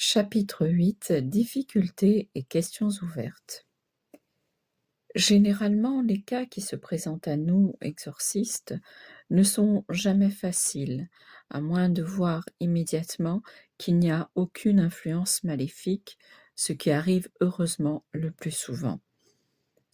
Chapitre 8: Difficultés et questions ouvertes. Généralement, les cas qui se présentent à nous, exorcistes, ne sont jamais faciles, à moins de voir immédiatement qu'il n'y a aucune influence maléfique, ce qui arrive heureusement le plus souvent.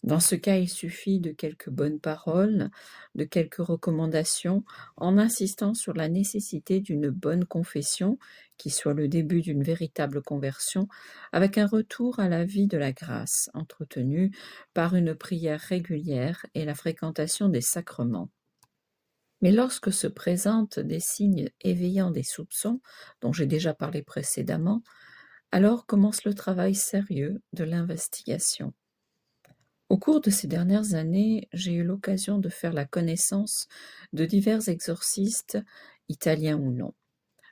Dans ce cas, il suffit de quelques bonnes paroles, de quelques recommandations, en insistant sur la nécessité d'une bonne confession, qui soit le début d'une véritable conversion, avec un retour à la vie de la grâce, entretenu par une prière régulière et la fréquentation des sacrements. Mais lorsque se présentent des signes éveillant des soupçons, dont j'ai déjà parlé précédemment, alors commence le travail sérieux de l'investigation. Au cours de ces dernières années, j'ai eu l'occasion de faire la connaissance de divers exorcistes, italiens ou non.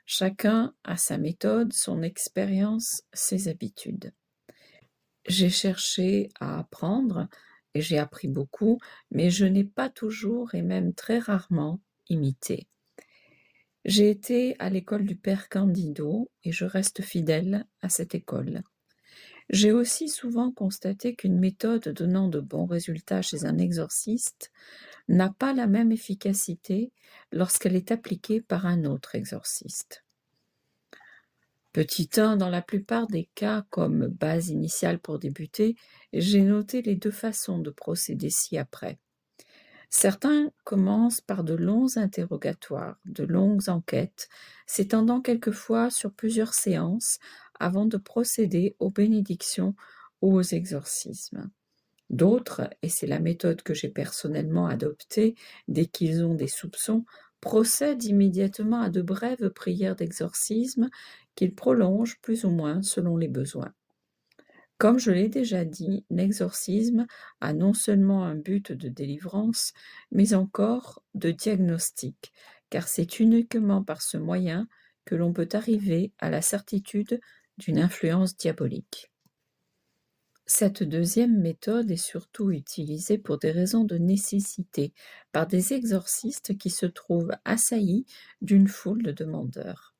Chacun a sa méthode, son expérience, ses habitudes. J'ai cherché à apprendre et j'ai appris beaucoup, mais je n'ai pas toujours et même très rarement imité. J'ai été à l'école du Père Candido et je reste fidèle à cette école. J'ai aussi souvent constaté qu'une méthode donnant de bons résultats chez un exorciste n'a pas la même efficacité lorsqu'elle est appliquée par un autre exorciste. Petit 1, dans la plupart des cas, comme base initiale pour débuter, j'ai noté les deux façons de procéder ci-après. Certains commencent par de longs interrogatoires, de longues enquêtes, s'étendant quelquefois sur plusieurs séances avant de procéder aux bénédictions ou aux exorcismes. D'autres, et c'est la méthode que j'ai personnellement adoptée dès qu'ils ont des soupçons, procèdent immédiatement à de brèves prières d'exorcisme qu'ils prolongent plus ou moins selon les besoins. Comme je l'ai déjà dit, l'exorcisme a non seulement un but de délivrance, mais encore de diagnostic, car c'est uniquement par ce moyen que l'on peut arriver à la certitude d'une influence diabolique. Cette deuxième méthode est surtout utilisée pour des raisons de nécessité, par des exorcistes qui se trouvent assaillis d'une foule de demandeurs.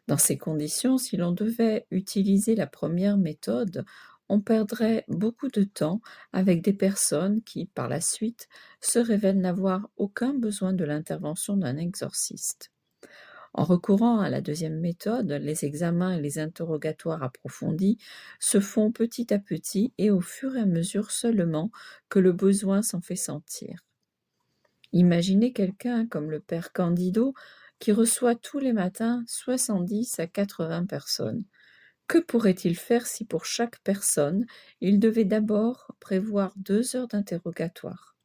Dans ces conditions, si l'on devait utiliser la première méthode, on perdrait beaucoup de temps avec des personnes qui, par la suite, se révèlent n'avoir aucun besoin de l'intervention d'un exorciste. En recourant à la deuxième méthode, les examens et les interrogatoires approfondis se font petit à petit et au fur et à mesure seulement que le besoin s'en fait sentir. Imaginez quelqu'un comme le père Candido qui reçoit tous les matins 70 à 80 personnes. Que pourrait-il faire si pour chaque personne, il devait d'abord prévoir 2 heures d'interrogatoire?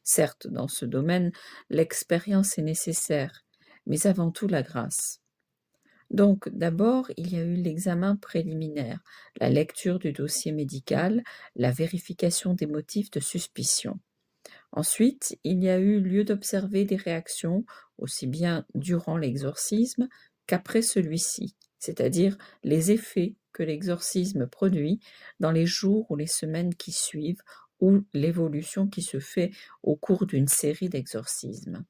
Certes, dans ce domaine, l'expérience est nécessaire, mais avant tout la grâce. Donc, d'abord, il y a eu l'examen préliminaire, la lecture du dossier médical, la vérification des motifs de suspicion. Ensuite, il y a eu lieu d'observer des réactions, aussi bien durant l'exorcisme qu'après celui-ci, c'est-à-dire les effets que l'exorcisme produit dans les jours ou les semaines qui suivent, ou l'évolution qui se fait au cours d'une série d'exorcismes.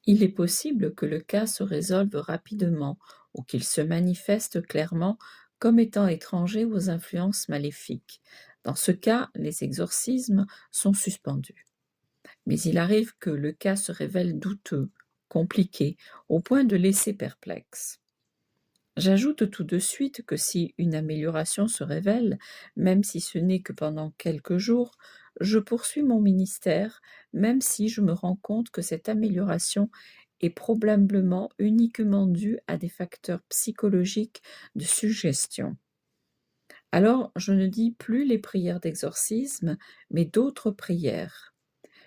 Il est possible que le cas se résolve rapidement ou qu'il se manifeste clairement comme étant étranger aux influences maléfiques. Dans ce cas, les exorcismes sont suspendus. Mais il arrive que le cas se révèle douteux, compliqué, au point de laisser perplexe. J'ajoute tout de suite que si une amélioration se révèle, même si ce n'est que pendant quelques jours, je poursuis mon ministère, même si je me rends compte que cette amélioration est probablement uniquement due à des facteurs psychologiques de suggestion. Alors, je ne dis plus les prières d'exorcisme, mais d'autres prières.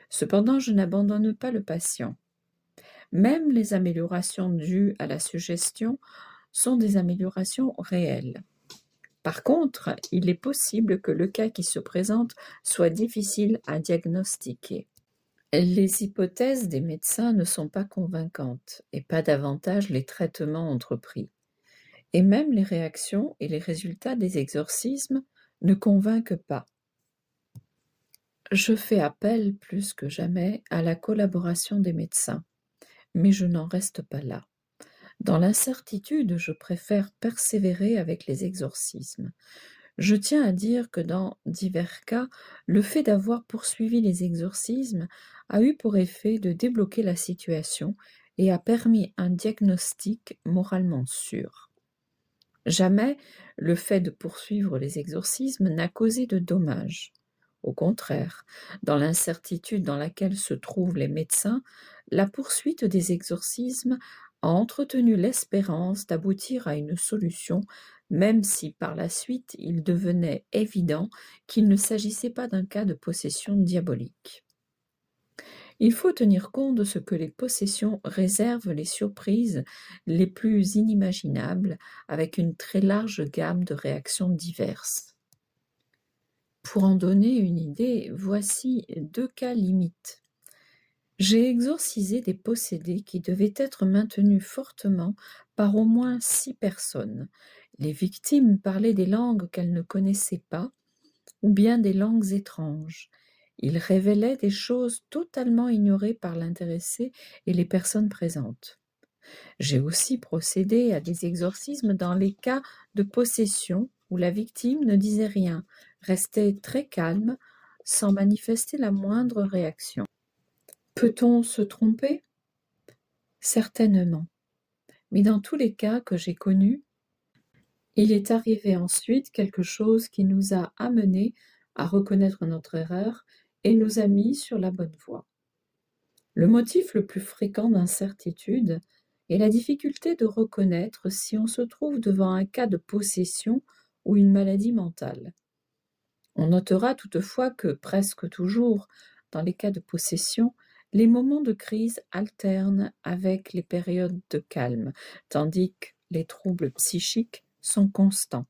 Cependant, je n'abandonne pas le patient. Même les améliorations dues à la suggestion sont des améliorations réelles. Par contre, il est possible que le cas qui se présente soit difficile à diagnostiquer. Les hypothèses des médecins ne sont pas convaincantes et pas davantage les traitements entrepris. Et même les réactions et les résultats des exorcismes ne convainquent pas. Je fais appel plus que jamais à la collaboration des médecins, mais je n'en reste pas là. Dans l'incertitude, je préfère persévérer avec les exorcismes. Je tiens à dire que dans divers cas, le fait d'avoir poursuivi les exorcismes a eu pour effet de débloquer la situation et a permis un diagnostic moralement sûr. Jamais le fait de poursuivre les exorcismes n'a causé de dommages. Au contraire, dans l'incertitude dans laquelle se trouvent les médecins, la poursuite des exorcismes a entretenu l'espérance d'aboutir à une solution, même si par la suite il devenait évident qu'il ne s'agissait pas d'un cas de possession diabolique. Il faut tenir compte de ce que les possessions réservent les surprises les plus inimaginables, avec une très large gamme de réactions diverses. Pour en donner une idée, voici 2 cas limites. J'ai exorcisé des possédés qui devaient être maintenus fortement par au moins 6 personnes. Les victimes parlaient des langues qu'elles ne connaissaient pas, ou bien des langues étranges. Il révélait des choses totalement ignorées par l'intéressé et les personnes présentes. J'ai aussi procédé à des exorcismes dans les cas de possession où la victime ne disait rien, restait très calme, sans manifester la moindre réaction. Peut-on se tromper? Certainement. Mais dans tous les cas que j'ai connus, il est arrivé ensuite quelque chose qui nous a amenés à reconnaître notre erreur et nous a mis sur la bonne voie. Le motif le plus fréquent d'incertitude est la difficulté de reconnaître si on se trouve devant un cas de possession ou une maladie mentale. On notera toutefois que presque toujours, dans les cas de possession, les moments de crise alternent avec les périodes de calme, tandis que les troubles psychiques sont constants.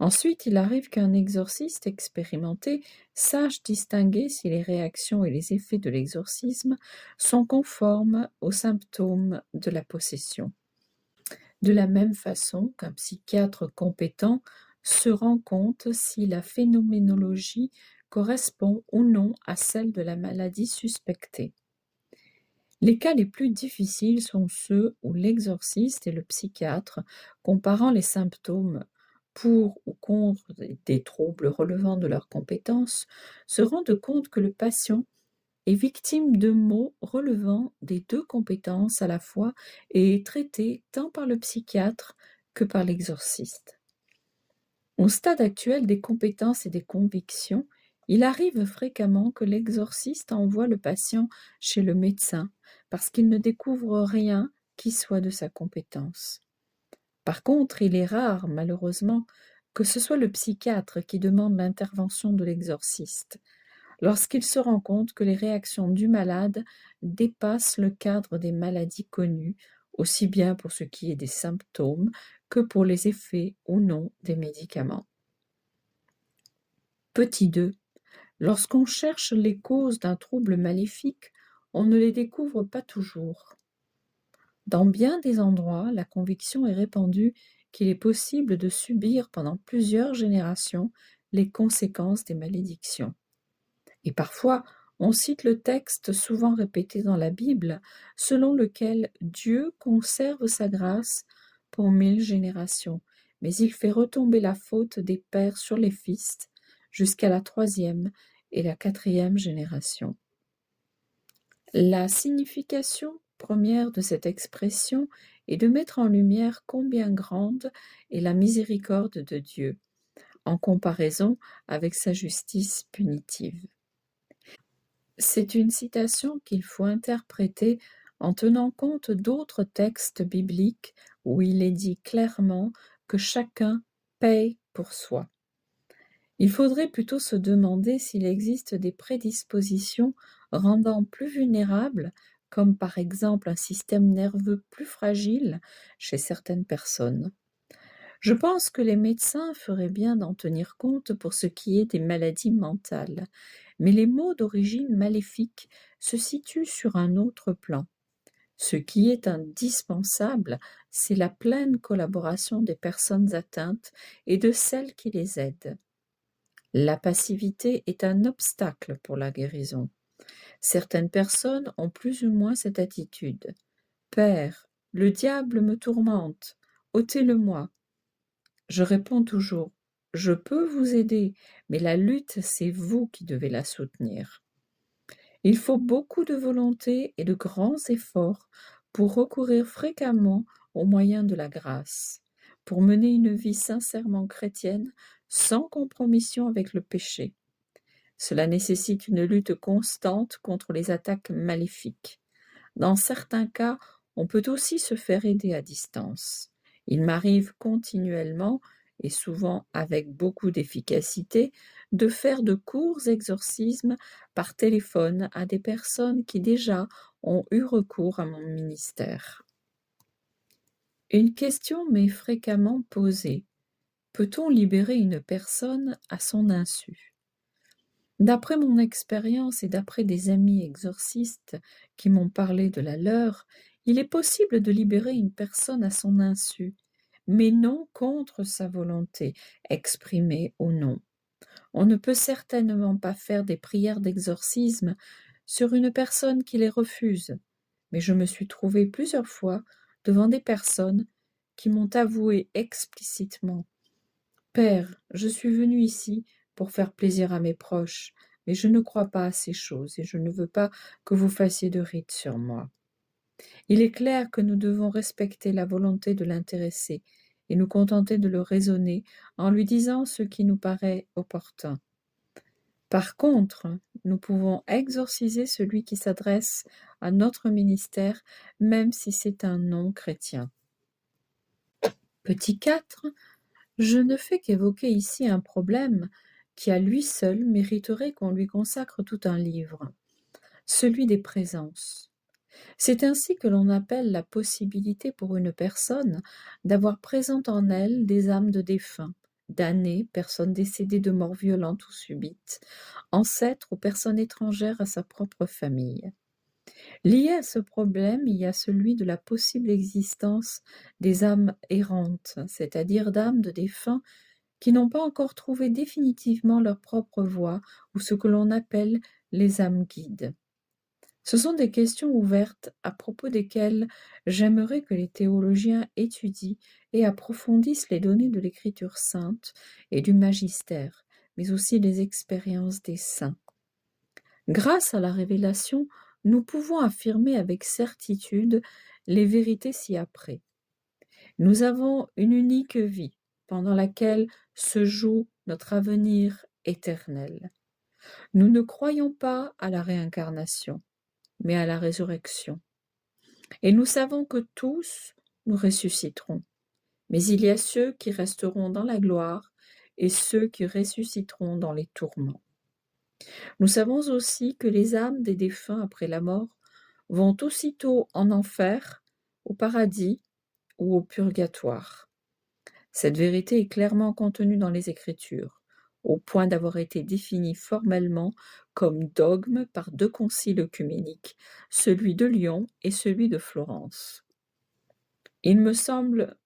Ensuite, il arrive qu'un exorciste expérimenté sache distinguer si les réactions et les effets de l'exorcisme sont conformes aux symptômes de la possession. De la même façon qu'un psychiatre compétent se rend compte si la phénoménologie correspond ou non à celle de la maladie suspectée. Les cas les plus difficiles sont ceux où l'exorciste et le psychiatre, comparant les symptômes pour ou contre des troubles relevant de leurs compétences, se rendent compte que le patient est victime de maux relevant des 2 compétences à la fois et est traité tant par le psychiatre que par l'exorciste. Au stade actuel des compétences et des convictions, il arrive fréquemment que l'exorciste envoie le patient chez le médecin parce qu'il ne découvre rien qui soit de sa compétence. Par contre, il est rare, malheureusement, que ce soit le psychiatre qui demande l'intervention de l'exorciste, lorsqu'il se rend compte que les réactions du malade dépassent le cadre des maladies connues, aussi bien pour ce qui est des symptômes que pour les effets ou non des médicaments. Petit 2. Lorsqu'on cherche les causes d'un trouble maléfique, on ne les découvre pas toujours. Dans bien des endroits, la conviction est répandue qu'il est possible de subir pendant plusieurs générations les conséquences des malédictions. Et parfois, on cite le texte souvent répété dans la Bible, selon lequel Dieu conserve sa grâce pour 1000 générations, mais il fait retomber la faute des pères sur les fils jusqu'à la 3e et la 4e génération. La signification première de cette expression est de mettre en lumière combien grande est la miséricorde de Dieu, en comparaison avec sa justice punitive. C'est une citation qu'il faut interpréter en tenant compte d'autres textes bibliques où il est dit clairement que chacun paye pour soi. Il faudrait plutôt se demander s'il existe des prédispositions rendant plus vulnérables, comme par exemple un système nerveux plus fragile chez certaines personnes. Je pense que les médecins feraient bien d'en tenir compte pour ce qui est des maladies mentales, mais les maux d'origine maléfique se situent sur un autre plan. Ce qui est indispensable, c'est la pleine collaboration des personnes atteintes et de celles qui les aident. La passivité est un obstacle pour la guérison. Certaines personnes ont plus ou moins cette attitude. Père le diable me tourmente, ôtez-le-moi. Je réponds toujours, je peux vous aider, mais la lutte, c'est vous qui devez la soutenir. Il faut beaucoup de volonté et de grands efforts pour recourir fréquemment aux moyens de la grâce, pour mener une vie sincèrement chrétienne sans compromission avec le péché. Cela nécessite une lutte constante contre les attaques maléfiques. Dans certains cas, on peut aussi se faire aider à distance. Il m'arrive continuellement, et souvent avec beaucoup d'efficacité, de faire de courts exorcismes par téléphone à des personnes qui déjà ont eu recours à mon ministère. Une question m'est fréquemment posée. Peut-on libérer une personne à son insu? D'après mon expérience et d'après des amis exorcistes qui m'ont parlé de la leur, il est possible de libérer une personne à son insu, mais non contre sa volonté, exprimée ou non. On ne peut certainement pas faire des prières d'exorcisme sur une personne qui les refuse, mais je me suis trouvée plusieurs fois devant des personnes qui m'ont avoué explicitement: Père, je suis venu ici pour faire plaisir à mes proches, mais je ne crois pas à ces choses et je ne veux pas que vous fassiez de rites sur moi. Il est clair que nous devons respecter la volonté de l'intéressé et nous contenter de le raisonner en lui disant ce qui nous paraît opportun. Par contre, nous pouvons exorciser celui qui s'adresse à notre ministère, même si c'est un non-chrétien. Petit 4. Je ne fais qu'évoquer ici un problème qui à lui seul mériterait qu'on lui consacre tout un livre, celui des présences. C'est ainsi que l'on appelle la possibilité pour une personne d'avoir présente en elle des âmes de défunts, damnés, personnes décédées de mort violente ou subite, ancêtres ou personnes étrangères à sa propre famille. Lié à ce problème, il y a celui de la possible existence des âmes errantes, c'est-à-dire d'âmes de défunts qui n'ont pas encore trouvé définitivement leur propre voie, ou ce que l'on appelle les âmes guides. Ce sont des questions ouvertes à propos desquelles j'aimerais que les théologiens étudient et approfondissent les données de l'Écriture sainte et du magistère, mais aussi les expériences des saints. Grâce à la révélation, nous pouvons affirmer avec certitude les vérités ci-après. Nous avons une unique vie pendant laquelle se joue notre avenir éternel. Nous ne croyons pas à la réincarnation, mais à la résurrection. Et nous savons que tous nous ressusciterons. Mais il y a ceux qui resteront dans la gloire et ceux qui ressusciteront dans les tourments. Nous savons aussi que les âmes des défunts après la mort vont aussitôt en enfer, au paradis ou au purgatoire. Cette vérité est clairement contenue dans les Écritures, au point d'avoir été définie formellement comme dogme par 2 conciles œcuméniques, celui de Lyon et celui de Florence. Il me semble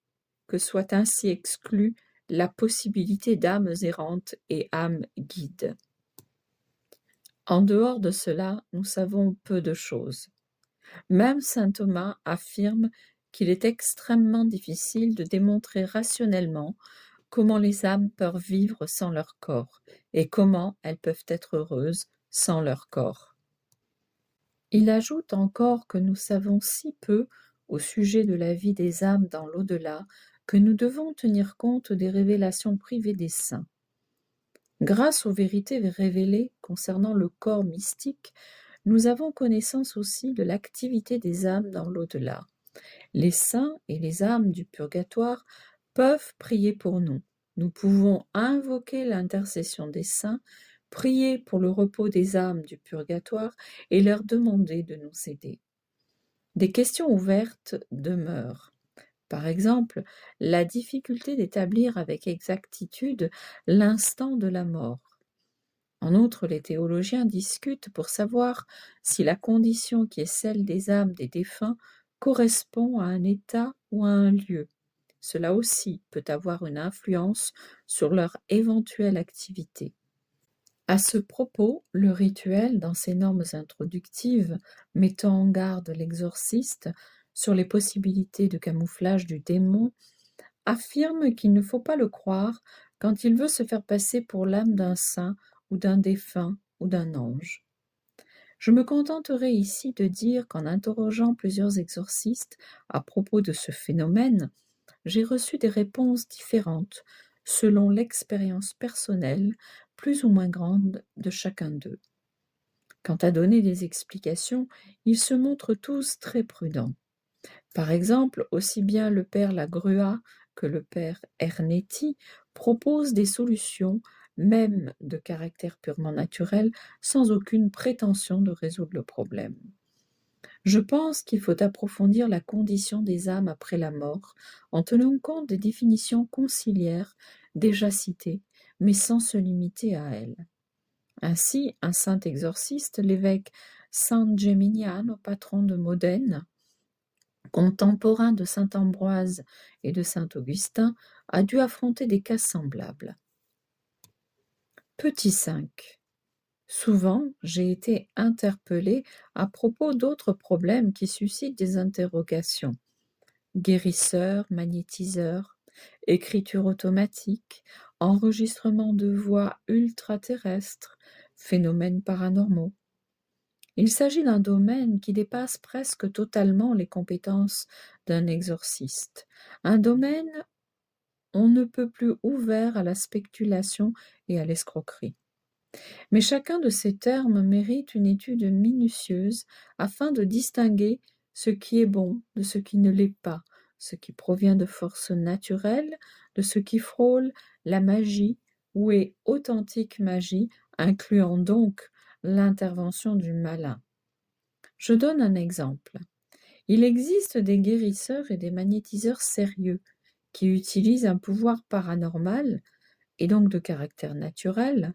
que soit ainsi exclue la possibilité d'âmes errantes et âmes guides. En dehors de cela, nous savons peu de choses. Même saint Thomas affirme qu'il est extrêmement difficile de démontrer rationnellement comment les âmes peuvent vivre sans leur corps et comment elles peuvent être heureuses sans leur corps. Il ajoute encore que nous savons si peu au sujet de la vie des âmes dans l'au-delà que nous devons tenir compte des révélations privées des saints. Grâce aux vérités révélées concernant le corps mystique, nous avons connaissance aussi de l'activité des âmes dans l'au-delà. Les saints et les âmes du purgatoire peuvent prier pour nous. Nous pouvons invoquer l'intercession des saints, prier pour le repos des âmes du purgatoire et leur demander de nous aider. Des questions ouvertes demeurent. Par exemple, la difficulté d'établir avec exactitude l'instant de la mort. En outre, les théologiens discutent pour savoir si la condition qui est celle des âmes des défunts correspond à un état ou à un lieu. Cela aussi peut avoir une influence sur leur éventuelle activité. À ce propos, le rituel, dans ses normes introductives, mettant en garde l'exorciste, sur les possibilités de camouflage du démon, affirme qu'il ne faut pas le croire quand il veut se faire passer pour l'âme d'un saint ou d'un défunt ou d'un ange. Je me contenterai ici de dire qu'en interrogeant plusieurs exorcistes à propos de ce phénomène, j'ai reçu des réponses différentes selon l'expérience personnelle plus ou moins grande de chacun d'eux. Quant à donner des explications, ils se montrent tous très prudents. Par exemple, aussi bien le père Lagrua que le père Ernetti proposent des solutions, même de caractère purement naturel, sans aucune prétention de résoudre le problème. Je pense qu'il faut approfondir la condition des âmes après la mort, en tenant compte des définitions conciliaires déjà citées, mais sans se limiter à elles. Ainsi, un saint exorciste, l'évêque San Geminiano, patron de Modène, contemporain de saint Ambroise et de saint Augustin, a dû affronter des cas semblables. Petit 5. Souvent, j'ai été interpellée à propos d'autres problèmes qui suscitent des interrogations. Guérisseur, magnétiseur, écriture automatique, enregistrement de voix ultra-terrestres, phénomènes paranormaux. Il s'agit d'un domaine qui dépasse presque totalement les compétences d'un exorciste, un domaine on ne peut plus ouvert à la spéculation et à l'escroquerie. Mais chacun de ces termes mérite une étude minutieuse afin de distinguer ce qui est bon de ce qui ne l'est pas, ce qui provient de forces naturelles, de ce qui frôle la magie ou est authentique magie, incluant donc l'intervention du malin. Je donne un exemple. Il existe des guérisseurs et des magnétiseurs sérieux qui utilisent un pouvoir paranormal, et donc de caractère naturel,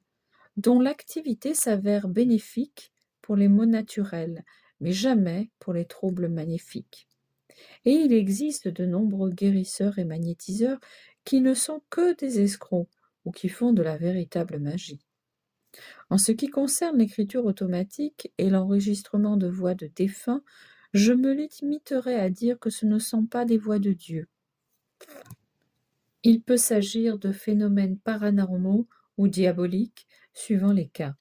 dont l'activité s'avère bénéfique pour les maux naturels, mais jamais pour les troubles maléfiques. Et il existe de nombreux guérisseurs et magnétiseurs qui ne sont que des escrocs ou qui font de la véritable magie. En ce qui concerne l'écriture automatique et l'enregistrement de voix de défunts, je me limiterai à dire que ce ne sont pas des voix de Dieu. Il peut s'agir de phénomènes paranormaux ou diaboliques, suivant les cas.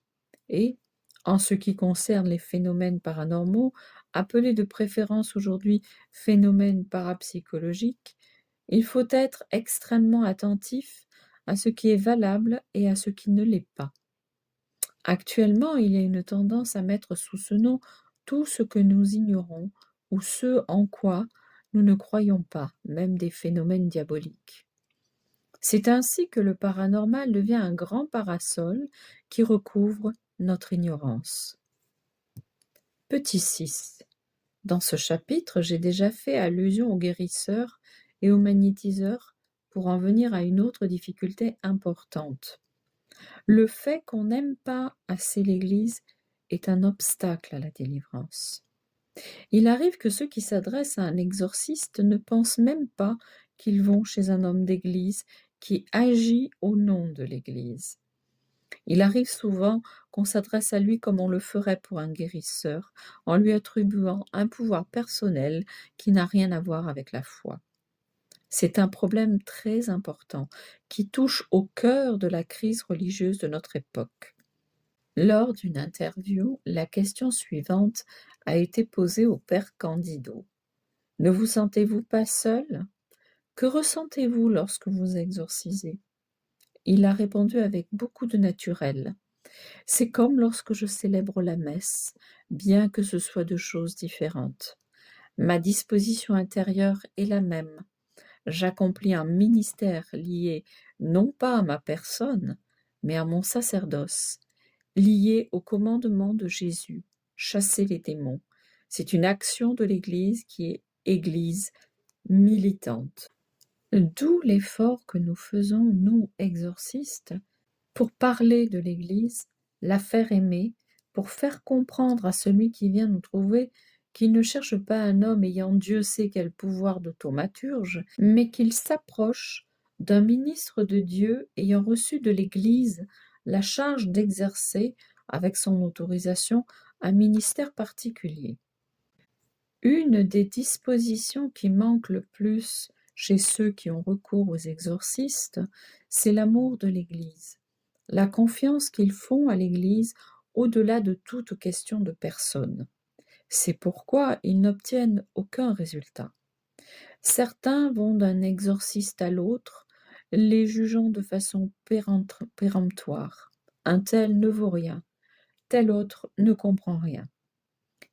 Et, en ce qui concerne les phénomènes paranormaux, appelés de préférence aujourd'hui phénomènes parapsychologiques, il faut être extrêmement attentif à ce qui est valable et à ce qui ne l'est pas. Actuellement, il y a une tendance à mettre sous ce nom tout ce que nous ignorons ou ce en quoi nous ne croyons pas, même des phénomènes diaboliques. C'est ainsi que le paranormal devient un grand parasol qui recouvre notre ignorance. Petit 6. Dans ce chapitre, j'ai déjà fait allusion aux guérisseurs et aux magnétiseurs pour en venir à une autre difficulté importante. Le fait qu'on n'aime pas assez l'Église est un obstacle à la délivrance. Il arrive que ceux qui s'adressent à un exorciste ne pensent même pas qu'ils vont chez un homme d'Église qui agit au nom de l'Église. Il arrive souvent qu'on s'adresse à lui comme on le ferait pour un guérisseur, en lui attribuant un pouvoir personnel qui n'a rien à voir avec la foi. C'est un problème très important qui touche au cœur de la crise religieuse de notre époque. Lors d'une interview, la question suivante a été posée au père Candido. Ne vous sentez-vous pas seul? Que ressentez-vous lorsque vous exorcisez? Il a répondu avec beaucoup de naturel. C'est comme lorsque je célèbre la messe, bien que ce soit deux choses différentes. Ma disposition intérieure est la même. J'accomplis un ministère lié non pas à ma personne, mais à mon sacerdoce, lié au commandement de Jésus, chasser les démons. C'est une action de l'Église qui est Église militante. D'où l'effort que nous faisons, nous, exorcistes, pour parler de l'Église, la faire aimer, pour faire comprendre à celui qui vient nous trouver qu'il ne cherche pas un homme ayant Dieu sait quel pouvoir de thaumaturge, mais qu'il s'approche d'un ministre de Dieu ayant reçu de l'Église la charge d'exercer, avec son autorisation, un ministère particulier. Une des dispositions qui manque le plus chez ceux qui ont recours aux exorcistes, c'est l'amour de l'Église, la confiance qu'ils font à l'Église au-delà de toute question de personne. C'est pourquoi ils n'obtiennent aucun résultat. Certains vont d'un exorciste à l'autre, les jugeant de façon péremptoire. Un tel ne vaut rien, tel autre ne comprend rien.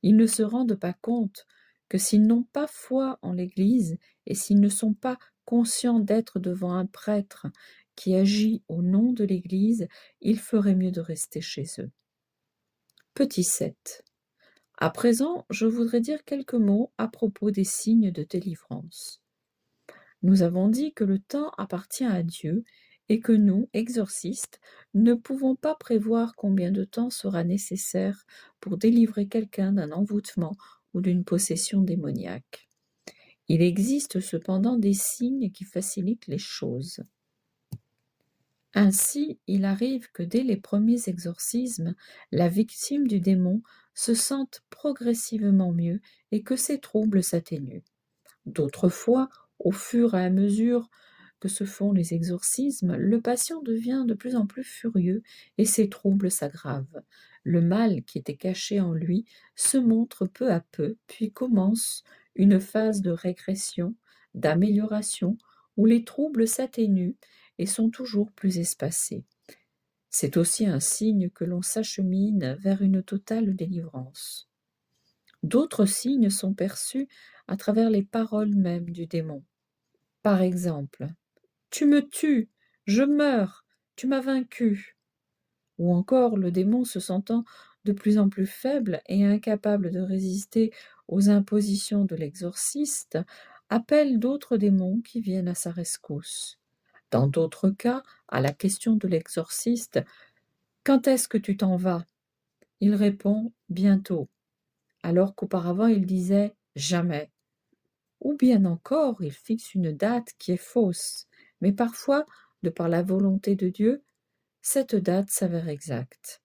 Ils ne se rendent pas compte que s'ils n'ont pas foi en l'Église et s'ils ne sont pas conscients d'être devant un prêtre qui agit au nom de l'Église, il ferait mieux de rester chez eux. Petit 7. À présent, je voudrais dire quelques mots à propos des signes de délivrance. Nous avons dit que le temps appartient à Dieu et que nous, exorcistes, ne pouvons pas prévoir combien de temps sera nécessaire pour délivrer quelqu'un d'un envoûtement ou d'une possession démoniaque. Il existe cependant des signes qui facilitent les choses. Ainsi, il arrive que dès les premiers exorcismes, la victime du démon se sente progressivement mieux et que ses troubles s'atténuent. D'autres fois, au fur et à mesure que se font les exorcismes, le patient devient de plus en plus furieux et ses troubles s'aggravent. Le mal qui était caché en lui se montre peu à peu, puis commence une phase de régression, d'amélioration, où les troubles s'atténuent et sont toujours plus espacés. C'est aussi un signe que l'on s'achemine vers une totale délivrance. D'autres signes sont perçus à travers les paroles mêmes du démon. Par exemple, « Tu me tues, je meurs, tu m'as vaincu » ou encore le démon se sentant de plus en plus faible et incapable de résister aux impositions de l'exorciste, appelle d'autres démons qui viennent à sa rescousse. Dans d'autres cas, à la question de l'exorciste, « Quand est-ce que tu t'en vas ?» il répond « Bientôt », alors qu'auparavant il disait « Jamais ». Ou bien encore, il fixe une date qui est fausse, mais parfois, de par la volonté de Dieu, cette date s'avère exacte.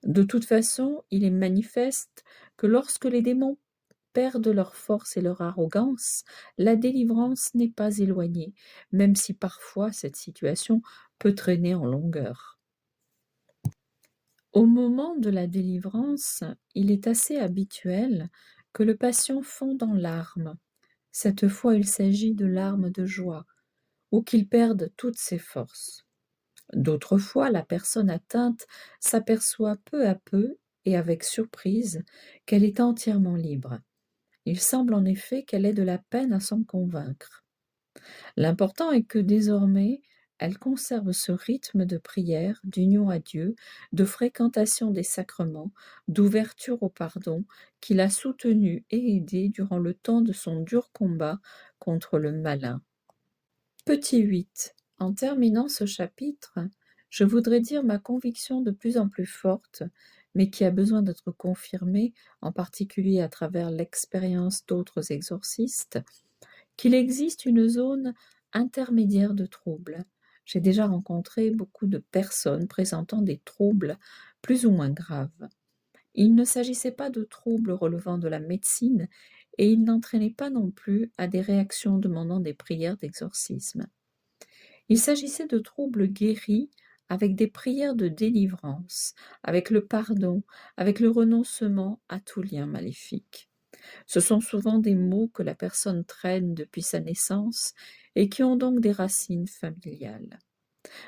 De toute façon, il est manifeste que lorsque les démons perdent leur force et leur arrogance, la délivrance n'est pas éloignée, même si parfois cette situation peut traîner en longueur. Au moment de la délivrance, il est assez habituel que le patient fonde en larmes. Cette fois, il s'agit de larmes de joie, ou qu'il perde toutes ses forces. D'autres fois, la personne atteinte s'aperçoit peu à peu, et avec surprise, qu'elle est entièrement libre. Il semble en effet qu'elle ait de la peine à s'en convaincre. L'important est que désormais, elle conserve ce rythme de prière, d'union à Dieu, de fréquentation des sacrements, d'ouverture au pardon, qui l'a soutenue et aidée durant le temps de son dur combat contre le malin. Petit 8. En terminant ce chapitre, je voudrais dire ma conviction de plus en plus forte, mais qui a besoin d'être confirmée, en particulier à travers l'expérience d'autres exorcistes, qu'il existe une zone intermédiaire de troubles. J'ai déjà rencontré beaucoup de personnes présentant des troubles plus ou moins graves. Il ne s'agissait pas de troubles relevant de la médecine et il n'entraînait pas non plus à des réactions demandant des prières d'exorcisme. Il s'agissait de troubles guéris avec des prières de délivrance, avec le pardon, avec le renoncement à tout lien maléfique. Ce sont souvent des maux que la personne traîne depuis sa naissance et qui ont donc des racines familiales.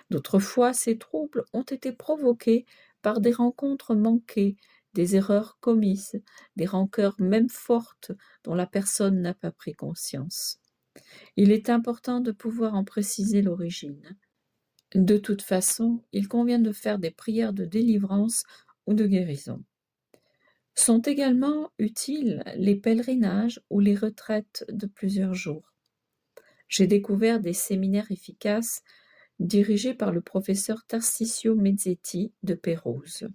D'autres fois, ces troubles ont été provoqués par des rencontres manquées, des erreurs commises, des rancœurs même fortes dont la personne n'a pas pris conscience. Il est important de pouvoir en préciser l'origine. De toute façon, il convient de faire des prières de délivrance ou de guérison. Sont également utiles les pèlerinages ou les retraites de plusieurs jours. J'ai découvert des séminaires efficaces dirigés par le professeur Tarcisio Mezzetti de Pérouse.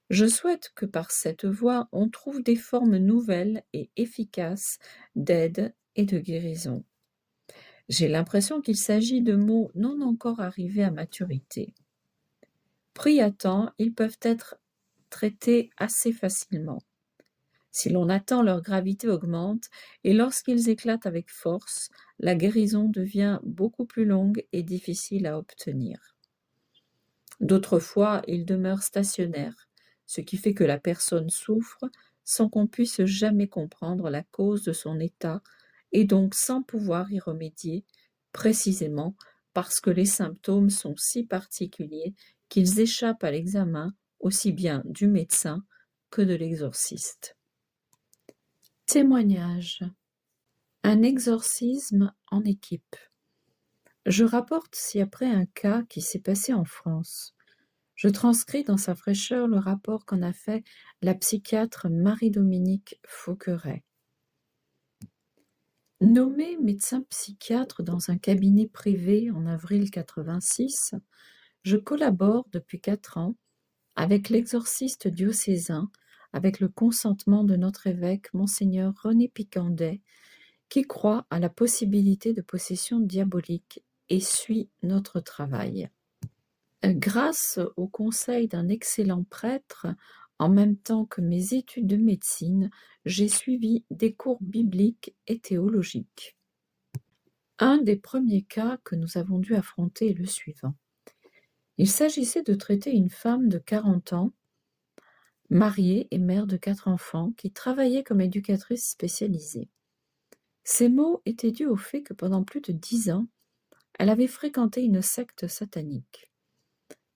Je souhaite que par cette voie, on trouve des formes nouvelles et efficaces d'aide et de guérison. J'ai l'impression qu'il s'agit de mots non encore arrivés à maturité. Pris à temps, ils peuvent être traités assez facilement. Si l'on attend, leur gravité augmente et lorsqu'ils éclatent avec force, la guérison devient beaucoup plus longue et difficile à obtenir. D'autres fois, ils demeurent stationnaires, ce qui fait que la personne souffre sans qu'on puisse jamais comprendre la cause de son état et donc sans pouvoir y remédier, précisément parce que les symptômes sont si particuliers qu'ils échappent à l'examen aussi bien du médecin que de l'exorciste. Témoignage. Un exorcisme en équipe. Je rapporte ci-après un cas qui s'est passé en France. Je transcris dans sa fraîcheur le rapport qu'en a fait la psychiatre Marie-Dominique Fauqueret. Nommée médecin psychiatre dans un cabinet privé en avril 86, je collabore depuis 4 ans avec l'exorciste diocésain, avec le consentement de notre évêque, monseigneur René Picandet, qui croit à la possibilité de possession diabolique et suit notre travail. Grâce au conseil d'un excellent prêtre, en même temps que mes études de médecine, j'ai suivi des cours bibliques et théologiques. Un des premiers cas que nous avons dû affronter est le suivant. Il s'agissait de traiter une femme de 40 ans, mariée et mère de 4 enfants, qui travaillait comme éducatrice spécialisée. Ces mots étaient dus au fait que pendant plus de 10 ans, elle avait fréquenté une secte satanique.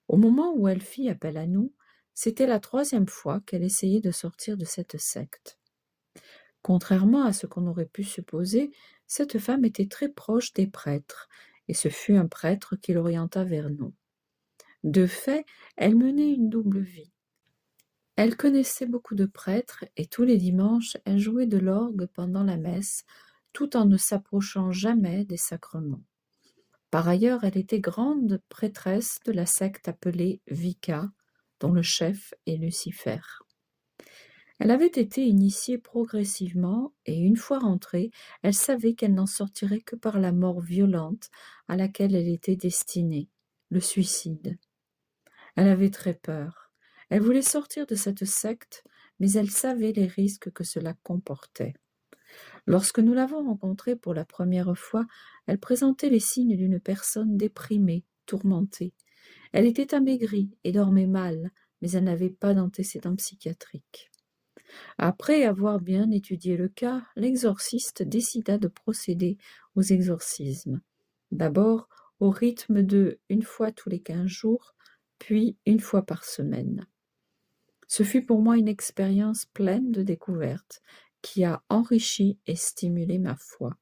Au moment où elle fit appel à nous, c'était la 3e fois qu'elle essayait de sortir de cette secte. Contrairement à ce qu'on aurait pu supposer, cette femme était très proche des prêtres, et ce fut un prêtre qui l'orienta vers nous. De fait, elle menait une double vie. Elle connaissait beaucoup de prêtres, et tous les dimanches, elle jouait de l'orgue pendant la messe, tout en ne s'approchant jamais des sacrements. Par ailleurs, elle était grande prêtresse de la secte appelée Wicca, dont le chef est Lucifer. Elle avait été initiée progressivement et une fois rentrée, elle savait qu'elle n'en sortirait que par la mort violente à laquelle elle était destinée, le suicide. Elle avait très peur. Elle voulait sortir de cette secte, mais elle savait les risques que cela comportait. Lorsque nous l'avons rencontrée pour la première fois, elle présentait les signes d'une personne déprimée, tourmentée. Elle était amaigrie et dormait mal, mais elle n'avait pas d'antécédents psychiatriques. Après avoir bien étudié le cas, l'exorciste décida de procéder aux exorcismes. D'abord au rythme de 1 fois tous les 15 jours, puis 1 fois par semaine. Ce fut pour moi une expérience pleine de découvertes qui a enrichi et stimulé ma foi.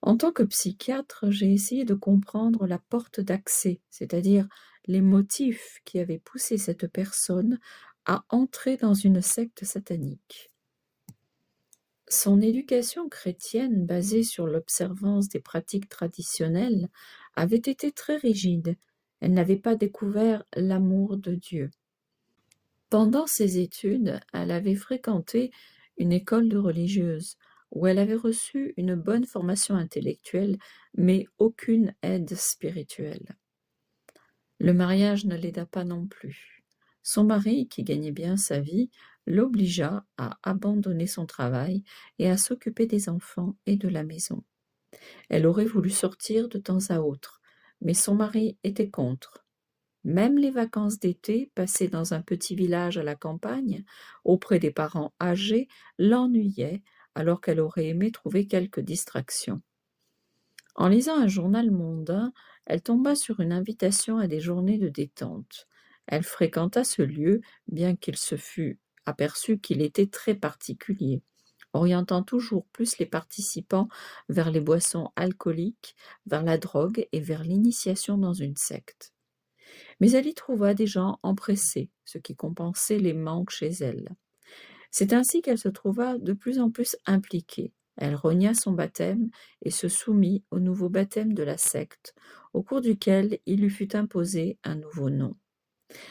En tant que psychiatre, j'ai essayé de comprendre la porte d'accès, c'est-à-dire les motifs qui avaient poussé cette personne à entrer dans une secte satanique. Son éducation chrétienne, basée sur l'observance des pratiques traditionnelles, avait été très rigide. Elle n'avait pas découvert l'amour de Dieu. Pendant ses études, elle avait fréquenté une école de religieuse, où elle avait reçu une bonne formation intellectuelle, mais aucune aide spirituelle. Le mariage ne l'aida pas non plus. Son mari, qui gagnait bien sa vie, l'obligea à abandonner son travail et à s'occuper des enfants et de la maison. Elle aurait voulu sortir de temps à autre, mais son mari était contre. Même les vacances d'été, passées dans un petit village à la campagne, auprès des parents âgés, l'ennuyaient, alors qu'elle aurait aimé trouver quelques distractions. En lisant un journal mondain, elle tomba sur une invitation à des journées de détente. Elle fréquenta ce lieu, bien qu'il se fût aperçu qu'il était très particulier, orientant toujours plus les participants vers les boissons alcooliques, vers la drogue et vers l'initiation dans une secte. Mais elle y trouva des gens empressés, ce qui compensait les manques chez elle. C'est ainsi qu'elle se trouva de plus en plus impliquée. Elle renia son baptême et se soumit au nouveau baptême de la secte, au cours duquel il lui fut imposé un nouveau nom.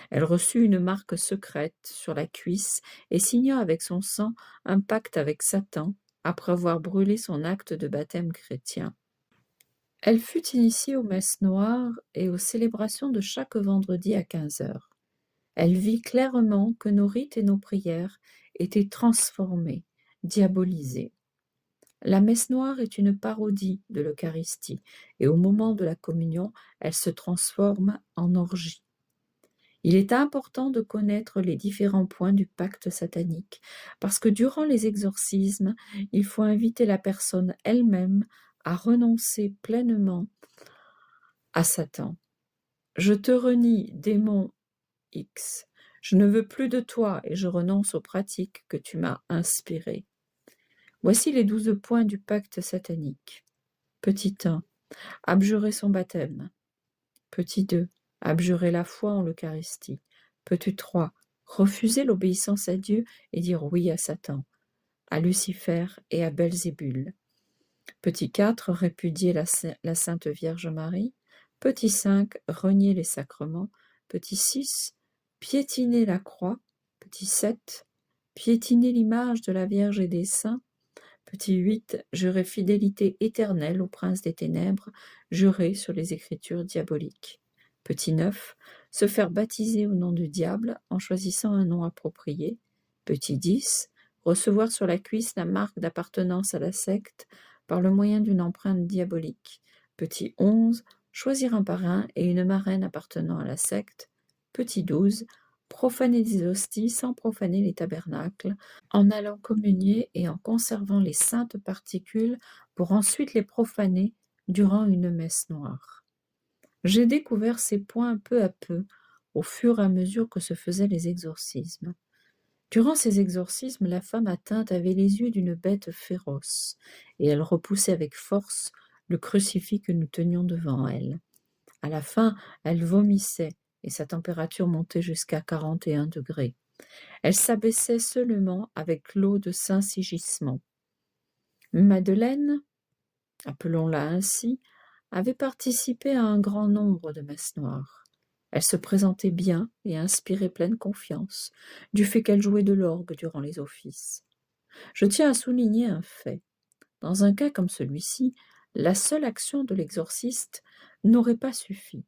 Elle reçut une marque secrète sur la cuisse et signa avec son sang un pacte avec Satan après avoir brûlé son acte de baptême chrétien. Elle fut initiée aux messes noires et aux célébrations de chaque vendredi à 15 heures. Elle vit clairement que nos rites et nos prières était transformée, diabolisée. La messe noire est une parodie de l'Eucharistie, et au moment de la communion, elle se transforme en orgie. Il est important de connaître les différents points du pacte satanique, parce que durant les exorcismes, il faut inviter la personne elle-même à renoncer pleinement à Satan. Je te renie, démon X. Je ne veux plus de toi et je renonce aux pratiques que tu m'as inspirées. Voici les 12 points du pacte satanique. Petit 1. Abjurer son baptême. Petit 2. Abjurer la foi en l'Eucharistie. Petit 3. Refuser l'obéissance à Dieu et dire oui à Satan, à Lucifer et à Belzébul. Petit 4. Répudier la Sainte Vierge Marie. Petit 5. Renier les sacrements. Petit 6. Piétiner la croix. Petit 7. Piétiner l'image de la Vierge et des saints. Petit 8. Jurer fidélité éternelle au prince des ténèbres, jurer sur les écritures diaboliques. Petit 9. Se faire baptiser au nom du diable en choisissant un nom approprié. Petit 10. Recevoir sur la cuisse la marque d'appartenance à la secte par le moyen d'une empreinte diabolique. Petit 11. Choisir un parrain et une marraine appartenant à la secte. Petit 12. Profaner des hosties sans profaner les tabernacles, en allant communier et en conservant les saintes particules pour ensuite les profaner durant une messe noire. J'ai découvert ces points peu à peu, au fur et à mesure que se faisaient les exorcismes. Durant ces exorcismes, la femme atteinte avait les yeux d'une bête féroce, et elle repoussait avec force le crucifix que nous tenions devant elle. À la fin, elle vomissait, et sa température montait jusqu'à 41 degrés. Elle s'abaissait seulement avec l'eau de Saint-Sigismond. Madeleine, appelons-la ainsi, avait participé à un grand nombre de messes noires. Elle se présentait bien et inspirait pleine confiance, du fait qu'elle jouait de l'orgue durant les offices. Je tiens à souligner un fait. Dans un cas comme celui-ci, la seule action de l'exorciste n'aurait pas suffi.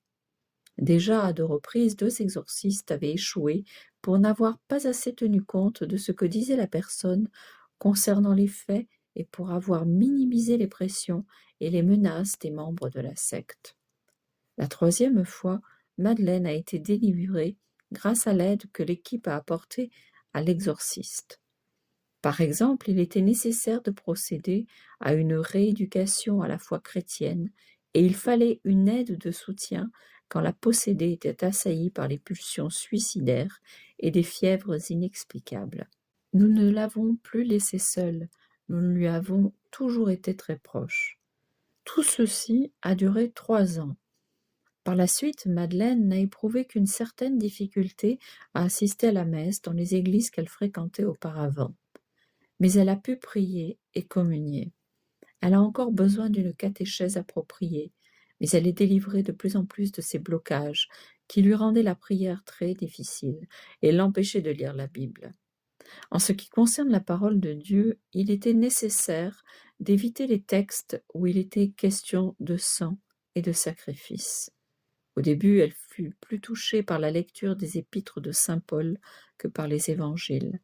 Déjà à 2 reprises, 2 exorcistes avaient échoué pour n'avoir pas assez tenu compte de ce que disait la personne concernant les faits et pour avoir minimisé les pressions et les menaces des membres de la secte. La 3e fois, Madeleine a été délivrée grâce à l'aide que l'équipe a apportée à l'exorciste. Par exemple, il était nécessaire de procéder à une rééducation à la foi chrétienne et il fallait une aide de soutien quand la possédée était assaillie par les pulsions suicidaires et des fièvres inexplicables. Nous ne l'avons plus laissée seule, nous lui avons toujours été très proches. Tout ceci a duré 3 ans. Par la suite, Madeleine n'a éprouvé qu'une certaine difficulté à assister à la messe dans les églises qu'elle fréquentait auparavant. Mais elle a pu prier et communier. Elle a encore besoin d'une catéchèse appropriée, mais elle est délivrée de plus en plus de ces blocages qui lui rendaient la prière très difficile et l'empêchaient de lire la Bible. En ce qui concerne la parole de Dieu, il était nécessaire d'éviter les textes où il était question de sang et de sacrifice. Au début, elle fut plus touchée par la lecture des épîtres de saint Paul que par les évangiles.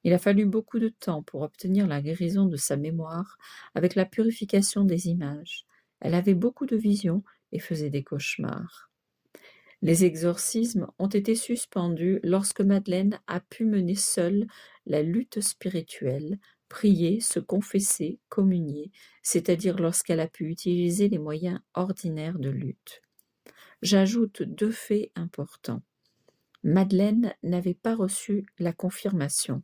Il a fallu beaucoup de temps pour obtenir la guérison de sa mémoire avec la purification des images. Elle avait beaucoup de visions et faisait des cauchemars. Les exorcismes ont été suspendus lorsque Madeleine a pu mener seule la lutte spirituelle, prier, se confesser, communier, c'est-à-dire lorsqu'elle a pu utiliser les moyens ordinaires de lutte. J'ajoute 2 faits importants. Madeleine n'avait pas reçu la confirmation.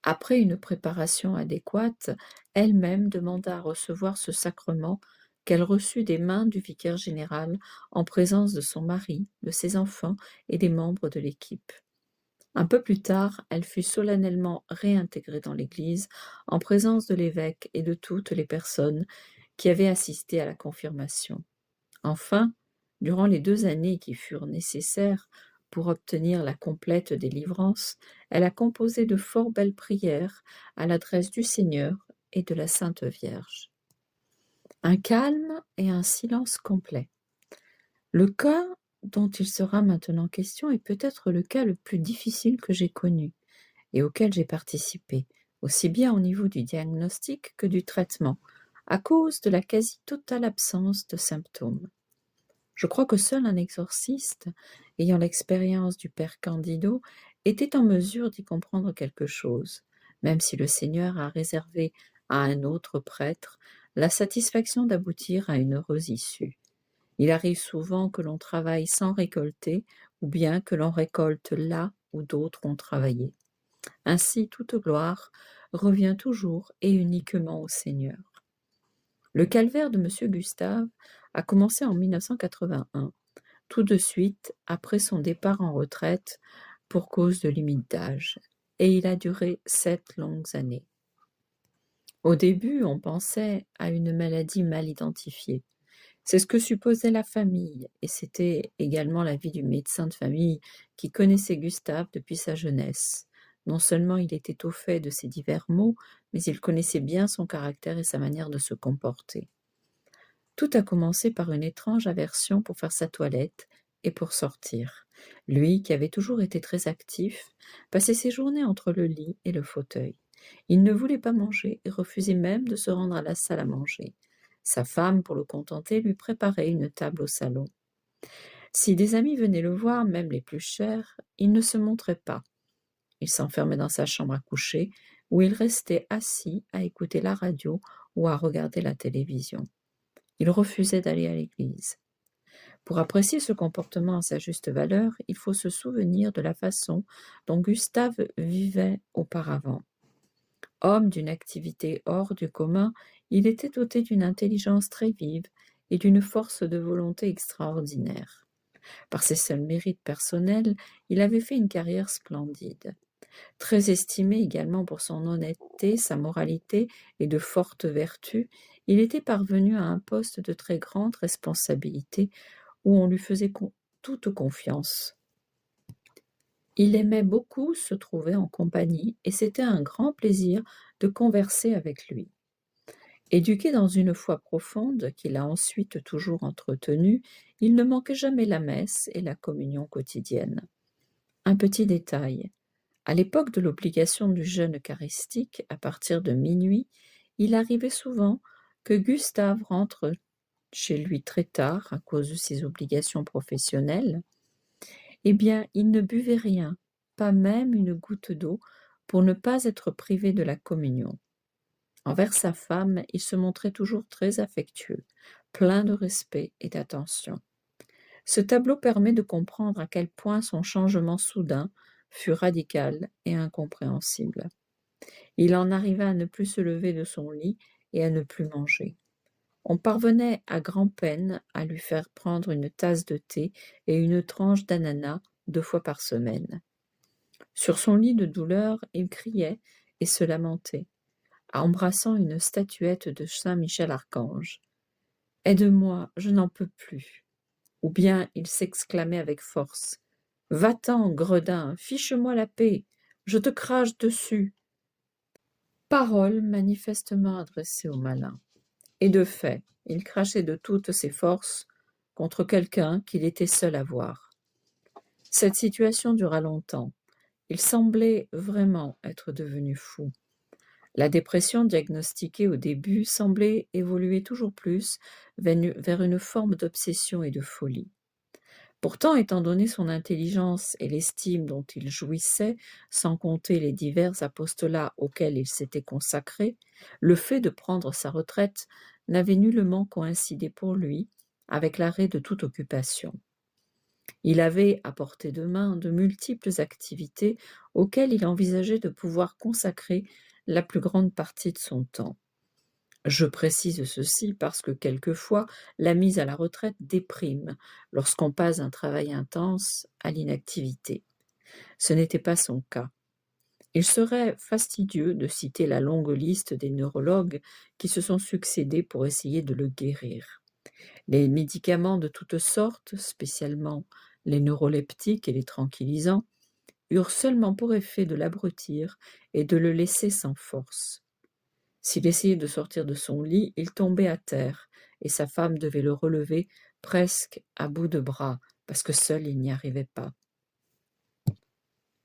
Après une préparation adéquate, elle-même demanda à recevoir ce sacrement qu'elle reçut des mains du vicaire général en présence de son mari, de ses enfants et des membres de l'équipe. Un peu plus tard, elle fut solennellement réintégrée dans l'Église en présence de l'évêque et de toutes les personnes qui avaient assisté à la confirmation. Enfin, durant les 2 années qui furent nécessaires pour obtenir la complète délivrance, elle a composé de fort belles prières à l'adresse du Seigneur et de la Sainte Vierge. Un calme et un silence complet. Le cas dont il sera maintenant question est peut-être le cas le plus difficile que j'ai connu. et auxquels j'ai participé, aussi bien au niveau du diagnostic que du traitement, à cause de la quasi-totale absence de symptômes. Je crois que seul un exorciste, ayant l'expérience du père Candido, était en mesure d'y comprendre quelque chose, même si le Seigneur a réservé à un autre prêtre la satisfaction d'aboutir à une heureuse issue. Il arrive souvent que l'on travaille sans récolter, ou bien que l'on récolte là où d'autres ont travaillé. Ainsi, toute gloire revient toujours et uniquement au Seigneur. Le calvaire de M. Gustave a commencé en 1981, tout de suite après son départ en retraite pour cause de limite d'âge, et il a duré 7 longues années. Au début, on pensait à une maladie mal identifiée. C'est ce que supposait la famille, et c'était également l'avis du médecin de famille qui connaissait Gustave depuis sa jeunesse. Non seulement il était au fait de ses divers maux, mais il connaissait bien son caractère et sa manière de se comporter. Tout a commencé par une étrange aversion pour faire sa toilette et pour sortir. Lui, qui avait toujours été très actif, passait ses journées entre le lit et le fauteuil. Il ne voulait pas manger et refusait même de se rendre à la salle à manger. Sa femme, pour le contenter, lui préparait une table au salon. Si des amis venaient le voir, même les plus chers, il ne se montrait pas. Il s'enfermait dans sa chambre à coucher, où il restait assis à écouter la radio ou à regarder la télévision. Il refusait d'aller à l'église. Pour apprécier ce comportement à sa juste valeur, il faut se souvenir de la façon dont Gustave vivait auparavant. Homme d'une activité hors du commun, il était doté d'une intelligence très vive et d'une force de volonté extraordinaire. Par ses seuls mérites personnels, il avait fait une carrière splendide. Très estimé également pour son honnêteté, sa moralité et de fortes vertus, il était parvenu à un poste de très grande responsabilité où on lui faisait toute confiance. Il aimait beaucoup se trouver en compagnie et c'était un grand plaisir de converser avec lui. Éduqué dans une foi profonde qu'il a ensuite toujours entretenue, il ne manquait jamais la messe et la communion quotidienne. Un petit détail. À l'époque de l'obligation du jeûne eucharistique, à partir de minuit, il arrivait souvent que Gustave rentre chez lui très tard à cause de ses obligations professionnelles. Eh bien, il ne buvait rien, pas même une goutte d'eau, pour ne pas être privé de la communion. Envers sa femme, il se montrait toujours très affectueux, plein de respect et d'attention. Ce tableau permet de comprendre à quel point son changement soudain fut radical et incompréhensible. Il en arriva à ne plus se lever de son lit et à ne plus manger. On parvenait à grand-peine à lui faire prendre une tasse de thé et une tranche d'ananas 2 fois par semaine. Sur son lit de douleur, il criait et se lamentait, embrassant une statuette de saint Michel Archange. « Aide-moi, je n'en peux plus !» Ou bien il s'exclamait avec force. « Va-t'en, gredin, fiche-moi la paix, je te crache dessus !» Parole manifestement adressée au malin. Et de fait, il crachait de toutes ses forces contre quelqu'un qu'il était seul à voir. Cette situation dura longtemps. Il semblait vraiment être devenu fou. La dépression diagnostiquée au début semblait évoluer toujours plus vers une forme d'obsession et de folie. Pourtant, étant donné son intelligence et l'estime dont il jouissait, sans compter les divers apostolats auxquels il s'était consacré, le fait de prendre sa retraite n'avait nullement coïncidé pour lui avec l'arrêt de toute occupation. Il avait à portée de main de multiples activités auxquelles il envisageait de pouvoir consacrer la plus grande partie de son temps. Je précise ceci parce que quelquefois, la mise à la retraite déprime lorsqu'on passe d'un travail intense à l'inactivité. Ce n'était pas son cas. Il serait fastidieux de citer la longue liste des neurologues qui se sont succédés pour essayer de le guérir. Les médicaments de toutes sortes, spécialement les neuroleptiques et les tranquillisants, eurent seulement pour effet de l'abrutir et de le laisser sans force. S'il essayait de sortir de son lit, il tombait à terre, et sa femme devait le relever presque à bout de bras, parce que seul il n'y arrivait pas.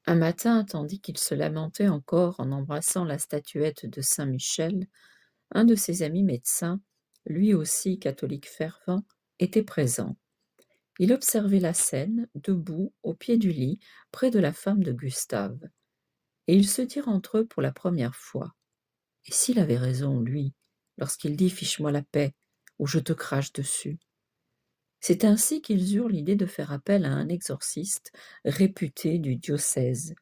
Un matin, tandis qu'il se lamentait encore en embrassant la statuette de saint Michel, un de ses amis médecins, lui aussi catholique fervent, était présent. Il observait la scène, debout, au pied du lit, près de la femme de Gustave, et ils se dirent entre eux pour la première fois: «Et s'il avait raison, lui, lorsqu'il dit "Fiche-moi la paix" ou "Je te crache dessus"?» C'est ainsi qu'ils eurent l'idée de faire appel à un exorciste réputé du diocèse,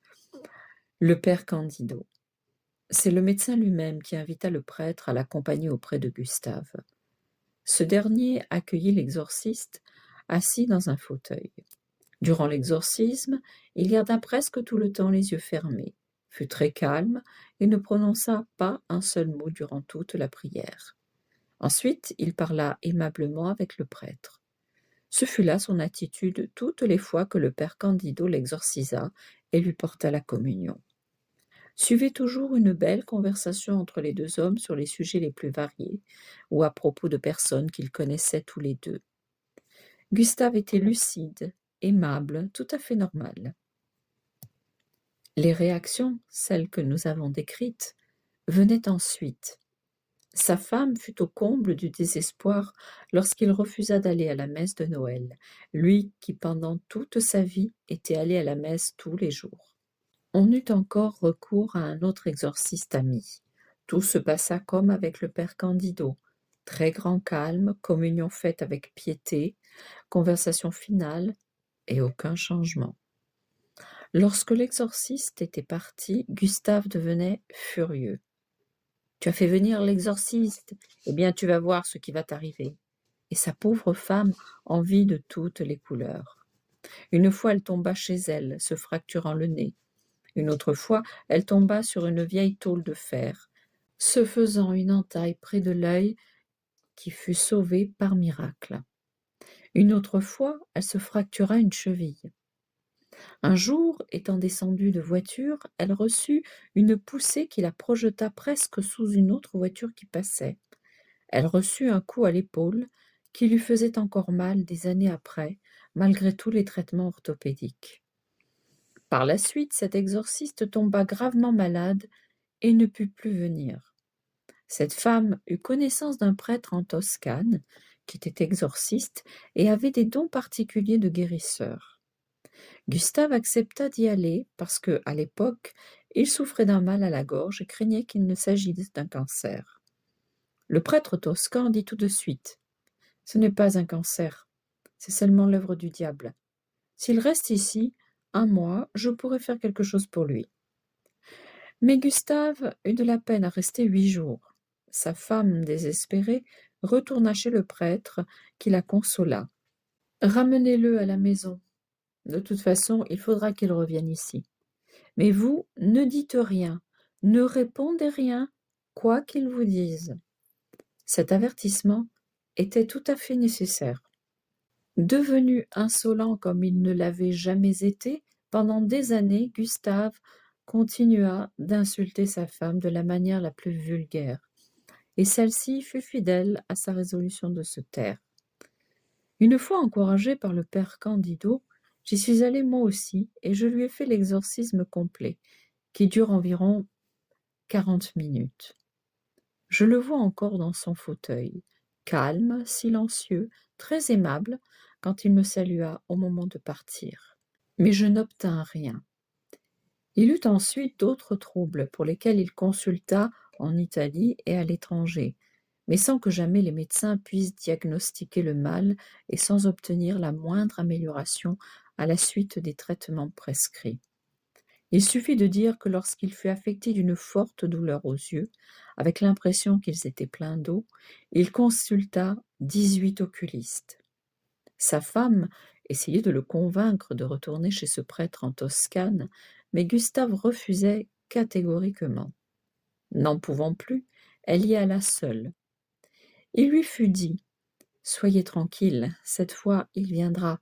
le père Candido. C'est le médecin lui-même qui invita le prêtre à l'accompagner auprès de Gustave. Ce dernier accueillit l'exorciste, assis dans un fauteuil. Durant l'exorcisme, il garda presque tout le temps les yeux fermés, fut très calme et ne prononça pas un seul mot durant toute la prière. Ensuite, il parla aimablement avec le prêtre. Ce fut là son attitude toutes les fois que le père Candido l'exorcisa et lui porta la communion. Suivait toujours une belle conversation entre les deux hommes sur les sujets les plus variés, ou à propos de personnes qu'ils connaissaient tous les deux. Gustave était lucide, aimable, tout à fait normal. Les réactions, celles que nous avons décrites, venaient ensuite. Sa femme fut au comble du désespoir lorsqu'il refusa d'aller à la messe de Noël, lui qui pendant toute sa vie était allé à la messe tous les jours. On eut encore recours à un autre exorciste ami. Tout se passa comme avec le père Candido. Très grand calme, communion faite avec piété, conversation finale et aucun changement. Lorsque l'exorciste était parti, Gustave devenait furieux. « Tu as fait venir l'exorciste, eh bien tu vas voir ce qui va t'arriver. » Et sa pauvre femme en vit de toutes les couleurs. Une fois elle tomba chez elle, se fracturant le nez. Une autre fois, elle tomba sur une vieille tôle de fer, se faisant une entaille près de l'œil qui fut sauvée par miracle. Une autre fois, elle se fractura une cheville. Un jour, étant descendue de voiture, elle reçut une poussée qui la projeta presque sous une autre voiture qui passait. Elle reçut un coup à l'épaule qui lui faisait encore mal des années après, malgré tous les traitements orthopédiques. Par la suite, cet exorciste tomba gravement malade et ne put plus venir. Cette femme eut connaissance d'un prêtre en Toscane, qui était exorciste et avait des dons particuliers de guérisseur. Gustave accepta d'y aller parce que, à l'époque, il souffrait d'un mal à la gorge et craignait qu'il ne s'agisse d'un cancer. Le prêtre toscan dit tout de suite: « Ce n'est pas un cancer, c'est seulement l'œuvre du diable. S'il reste ici 1 mois, je pourrai faire quelque chose pour lui. » Mais Gustave eut de la peine à rester 8 jours. Sa femme, désespérée, retourna chez le prêtre, qui la consola. « Ramenez-le à la maison. De toute façon, il faudra qu'il revienne ici. Mais vous, ne dites rien, ne répondez rien, quoi qu'il vous dise. » Cet avertissement était tout à fait nécessaire. Devenu insolent comme il ne l'avait jamais été, pendant des années, Gustave continua d'insulter sa femme de la manière la plus vulgaire, et celle-ci fut fidèle à sa résolution de se taire. Une fois encouragé par le père Candido, j'y suis allé moi aussi, et je lui ai fait l'exorcisme complet, qui dure environ 40 minutes. Je le vois encore dans son fauteuil, calme, silencieux, très aimable, quand il me salua au moment de partir. Mais je n'obtins rien. Il eut ensuite d'autres troubles pour lesquels il consulta en Italie et à l'étranger, mais sans que jamais les médecins puissent diagnostiquer le mal et sans obtenir la moindre amélioration à la suite des traitements prescrits. Il suffit de dire que lorsqu'il fut affecté d'une forte douleur aux yeux, avec l'impression qu'ils étaient pleins d'eau, il consulta 18 oculistes. Sa femme essayait de le convaincre de retourner chez ce prêtre en Toscane, mais Gustave refusait catégoriquement. N'en pouvant plus, elle y alla seule. Il lui fut dit: « Soyez tranquille, cette fois il viendra.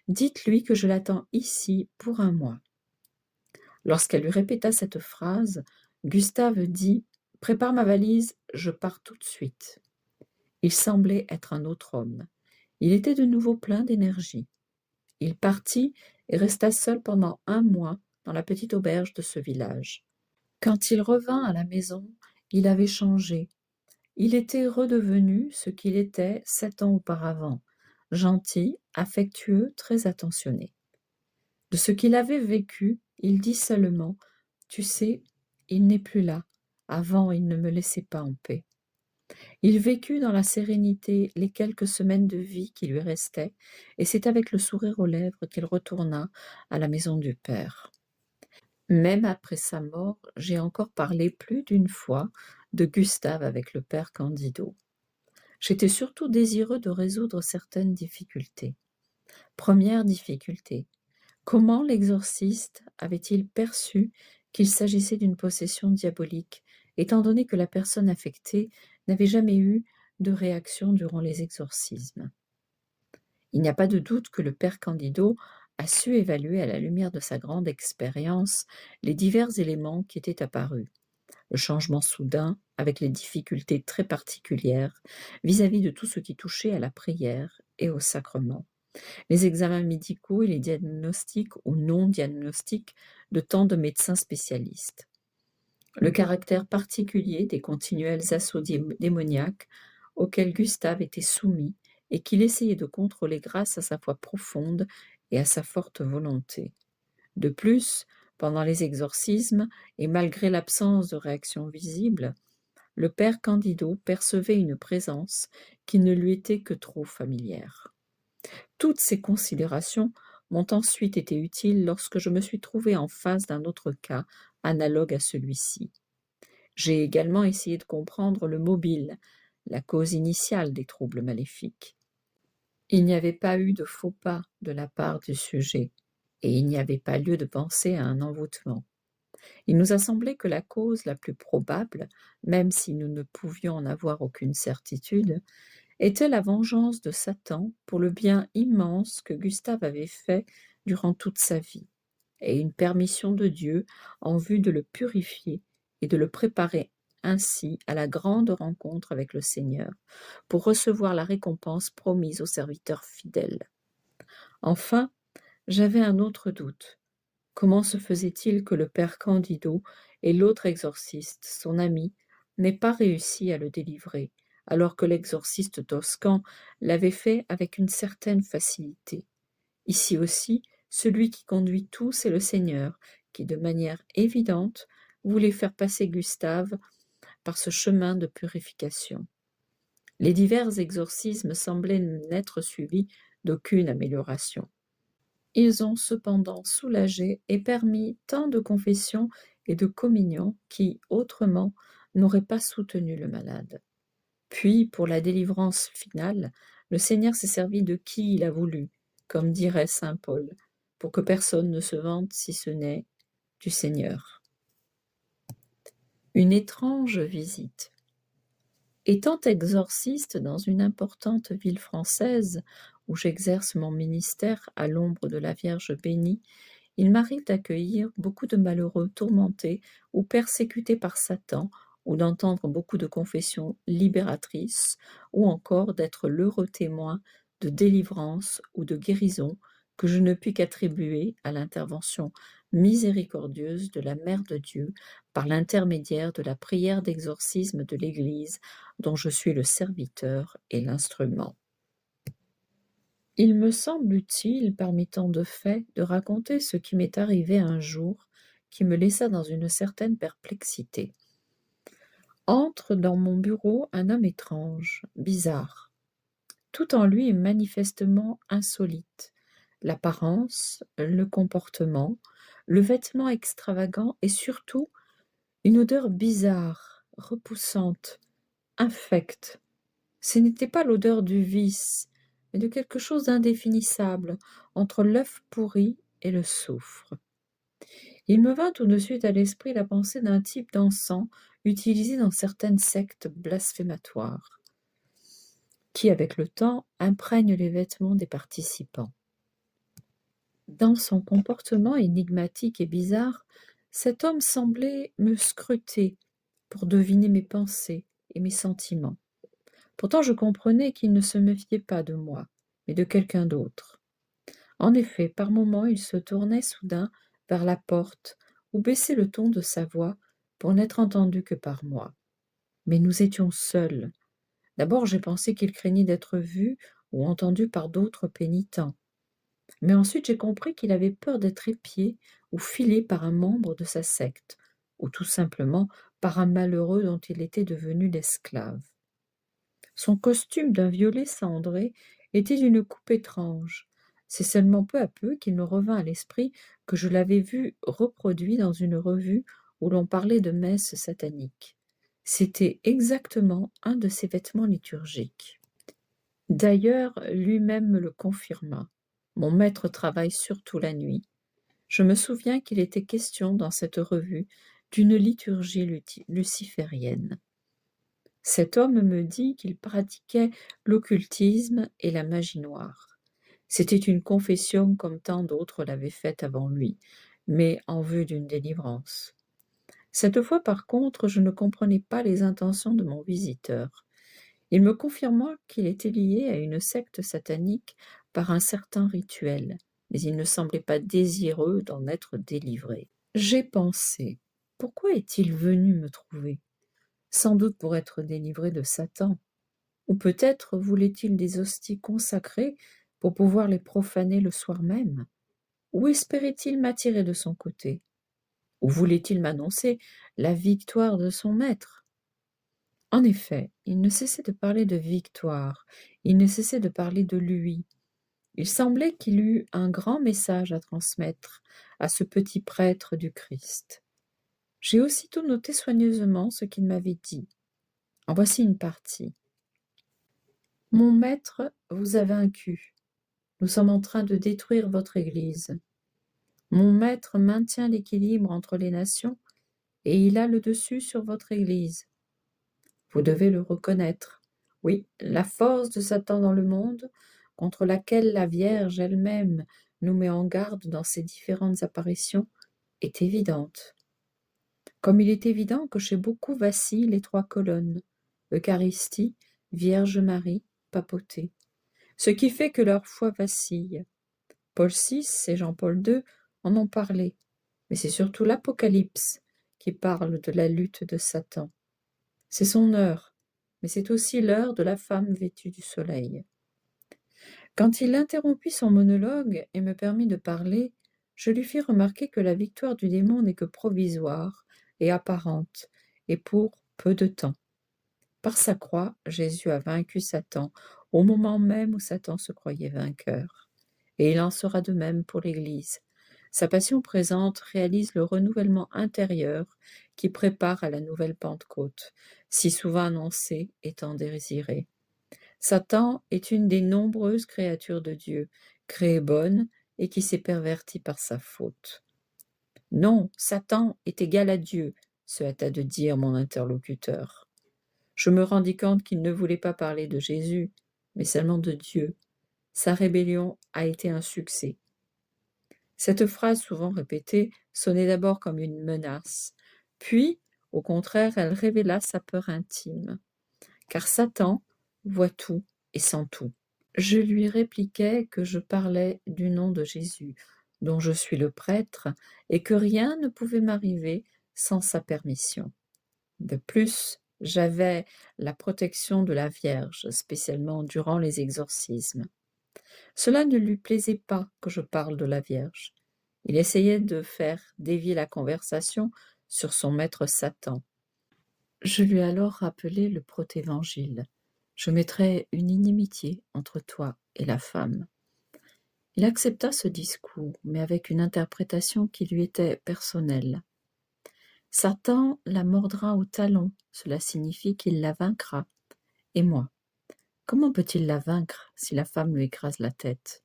Dites-lui que je l'attends ici pour 1 mois. » Lorsqu'elle lui répéta cette phrase, Gustave dit: « Prépare ma valise, je pars tout de suite. » Il semblait être un autre homme. Il était de nouveau plein d'énergie. Il partit et resta seul pendant 1 mois dans la petite auberge de ce village. Quand il revint à la maison, il avait changé. Il était redevenu ce qu'il était 7 ans auparavant, gentil, affectueux, très attentionné. De ce qu'il avait vécu, il dit seulement: Tu sais, il n'est plus là. Avant, il ne me laissait pas en paix. Il vécut dans la sérénité les quelques semaines de vie qui lui restaient, et c'est avec le sourire aux lèvres qu'il retourna à la maison du père. Même après sa mort, j'ai encore parlé plus d'une fois de Gustave avec le père Candido. J'étais surtout désireux de résoudre certaines difficultés. Première difficulté: comment l'exorciste avait-il perçu qu'il s'agissait d'une possession diabolique, étant donné que la personne affectée n'avait jamais eu de réaction durant les exorcismes? Il n'y a pas de doute que le père Candido a su évaluer à la lumière de sa grande expérience les divers éléments qui étaient apparus. Le changement soudain, avec les difficultés très particulières vis-à-vis de tout ce qui touchait à la prière et au sacrement. Les examens médicaux et les diagnostics ou non-diagnostics de tant de médecins spécialistes. Le caractère particulier des continuels assauts démoniaques auxquels Gustave était soumis et qu'il essayait de contrôler grâce à sa foi profonde et à sa forte volonté. De plus, pendant les exorcismes, et malgré l'absence de réaction visible, le père Candido percevait une présence qui ne lui était que trop familière. Toutes ces considérations m'ont ensuite été utiles lorsque je me suis trouvé en face d'un autre cas analogue à celui-ci. J'ai également essayé de comprendre le mobile, la cause initiale des troubles maléfiques. Il n'y avait pas eu de faux pas de la part du sujet, et il n'y avait pas lieu de penser à un envoûtement. Il nous a semblé que la cause la plus probable, même si nous ne pouvions en avoir aucune certitude, était la vengeance de Satan pour le bien immense que Gustave avait fait durant toute sa vie, et une permission de Dieu en vue de le purifier et de le préparer ainsi à la grande rencontre avec le Seigneur, pour recevoir la récompense promise aux serviteurs fidèles. Enfin, j'avais un autre doute. Comment se faisait-il que le père Candido et l'autre exorciste, son ami, n'aient pas réussi à le délivrer, alors que l'exorciste toscan l'avait fait avec une certaine facilité? Ici aussi, celui qui conduit tout, c'est le Seigneur, qui, de manière évidente, voulait faire passer Gustave par ce chemin de purification. Les divers exorcismes semblaient n'être suivis d'aucune amélioration. Ils ont cependant soulagé et permis tant de confessions et de communions qui, autrement, n'auraient pas soutenu le malade. Puis, pour la délivrance finale, le Seigneur s'est servi de qui il a voulu, comme dirait saint Paul, pour que personne ne se vante si ce n'est du Seigneur. Une étrange visite. Étant exorciste dans une importante ville française où j'exerce mon ministère à l'ombre de la Vierge bénie, il m'arrive d'accueillir beaucoup de malheureux tourmentés ou persécutés par Satan, ou d'entendre beaucoup de confessions libératrices, ou encore d'être l'heureux témoin de délivrance ou de guérison que je ne puis qu'attribuer à l'intervention miséricordieuse de la Mère de Dieu par l'intermédiaire de la prière d'exorcisme de l'Église dont je suis le serviteur et l'instrument. Il me semble utile, parmi tant de faits, de raconter ce qui m'est arrivé un jour, qui me laissa dans une certaine perplexité. Entre dans mon bureau un homme étrange, bizarre. Tout en lui est manifestement insolite. L'apparence, le comportement, le vêtement extravagant et surtout une odeur bizarre, repoussante, infecte. Ce n'était pas l'odeur du vice, mais de quelque chose d'indéfinissable, entre l'œuf pourri et le soufre. Il me vint tout de suite à l'esprit la pensée d'un type d'encens utilisé dans certaines sectes blasphématoires, qui, avec le temps, imprègne les vêtements des participants. Dans son comportement énigmatique et bizarre, cet homme semblait me scruter pour deviner mes pensées et mes sentiments. Pourtant, je comprenais qu'il ne se méfiait pas de moi, mais de quelqu'un d'autre. En effet, par moments, il se tournait soudain vers la porte ou baisser le ton de sa voix pour n'être entendu que par moi. Mais nous étions seuls. D'abord j'ai pensé qu'il craignait d'être vu ou entendu par d'autres pénitents. Mais ensuite j'ai compris qu'il avait peur d'être épié ou filé par un membre de sa secte, ou tout simplement par un malheureux dont il était devenu l'esclave. Son costume d'un violet cendré était d'une coupe étrange. C'est seulement peu à peu qu'il me revint à l'esprit que je l'avais vu reproduit dans une revue où l'on parlait de messes sataniques. C'était exactement un de ses vêtements liturgiques. D'ailleurs, lui-même me le confirma. Mon maître travaille surtout la nuit. Je me souviens qu'il était question dans cette revue d'une liturgie luciférienne. Cet homme me dit qu'il pratiquait l'occultisme et la magie noire. C'était une confession comme tant d'autres l'avaient faite avant lui, mais en vue d'une délivrance. Cette fois, par contre, je ne comprenais pas les intentions de mon visiteur. Il me confirma qu'il était lié à une secte satanique par un certain rituel, mais il ne semblait pas désireux d'en être délivré. J'ai pensé, pourquoi est-il venu me trouver? Sans doute pour être délivré de Satan. Ou peut-être voulait-il des hosties consacrées pour pouvoir les profaner le soir même? Ou espérait-il m'attirer de son côté? Ou voulait-il m'annoncer la victoire de son maître? En effet, il ne cessait de parler de victoire, il ne cessait de parler de lui. Il semblait qu'il eût un grand message à transmettre à ce petit prêtre du Christ. J'ai aussitôt noté soigneusement ce qu'il m'avait dit. En voici une partie. Mon maître vous a vaincu. Nous sommes en train de détruire votre Église. Mon maître maintient l'équilibre entre les nations et il a le dessus sur votre Église. Vous devez le reconnaître. Oui, la force de Satan dans le monde, contre laquelle la Vierge elle-même nous met en garde dans ses différentes apparitions, est évidente. Comme il est évident que chez beaucoup vacillent les trois colonnes, Eucharistie, Vierge Marie, papauté, ce qui fait que leur foi vacille. Paul VI et Jean-Paul II en ont parlé, mais c'est surtout l'Apocalypse qui parle de la lutte de Satan. C'est son heure, mais c'est aussi l'heure de la femme vêtue du soleil. Quand il interrompit son monologue et me permit de parler, je lui fis remarquer que la victoire du démon n'est que provisoire et apparente, et pour peu de temps. Par sa croix, Jésus a vaincu Satan au moment même où Satan se croyait vainqueur. Et il en sera de même pour l'Église. Sa passion présente réalise le renouvellement intérieur qui prépare à la nouvelle Pentecôte, si souvent annoncée et tant désirée. Satan est une des nombreuses créatures de Dieu, créée bonne et qui s'est pervertie par sa faute. Non, Satan est égal à Dieu, se hâta de dire mon interlocuteur. Je me rendis compte qu'il ne voulait pas parler de Jésus, mais seulement de Dieu. Sa rébellion a été un succès. Cette phrase souvent répétée sonnait d'abord comme une menace, puis, au contraire, elle révéla sa peur intime. Car Satan voit tout et sent tout. Je lui répliquai que je parlais du nom de Jésus, dont je suis le prêtre, et que rien ne pouvait m'arriver sans sa permission. De plus, j'avais la protection de la Vierge, spécialement durant les exorcismes. Cela ne lui plaisait pas que je parle de la Vierge. Il essayait de faire dévier la conversation sur son maître Satan. Je lui ai alors rappelé le protévangile. Je mettrai une inimitié entre toi et la femme. Il accepta ce discours, mais avec une interprétation qui lui était personnelle. Satan la mordra au talon, cela signifie qu'il la vaincra. Et moi, comment peut-il la vaincre si la femme lui écrase la tête?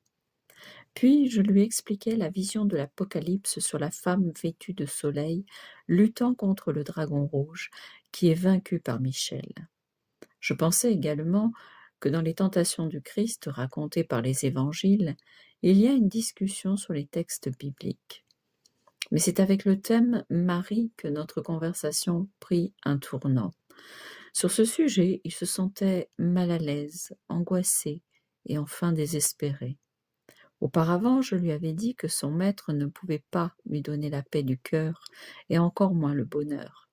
Puis je lui expliquai la vision de l'Apocalypse sur la femme vêtue de soleil, luttant contre le dragon rouge, qui est vaincu par Michel. Je pensais également que dans les tentations du Christ racontées par les évangiles, il y a une discussion sur les textes bibliques. Mais c'est avec le thème Marie que notre conversation prit un tournant. Sur ce sujet, il se sentait mal à l'aise, angoissé et enfin désespéré. Auparavant, je lui avais dit que son maître ne pouvait pas lui donner la paix du cœur et encore moins le bonheur.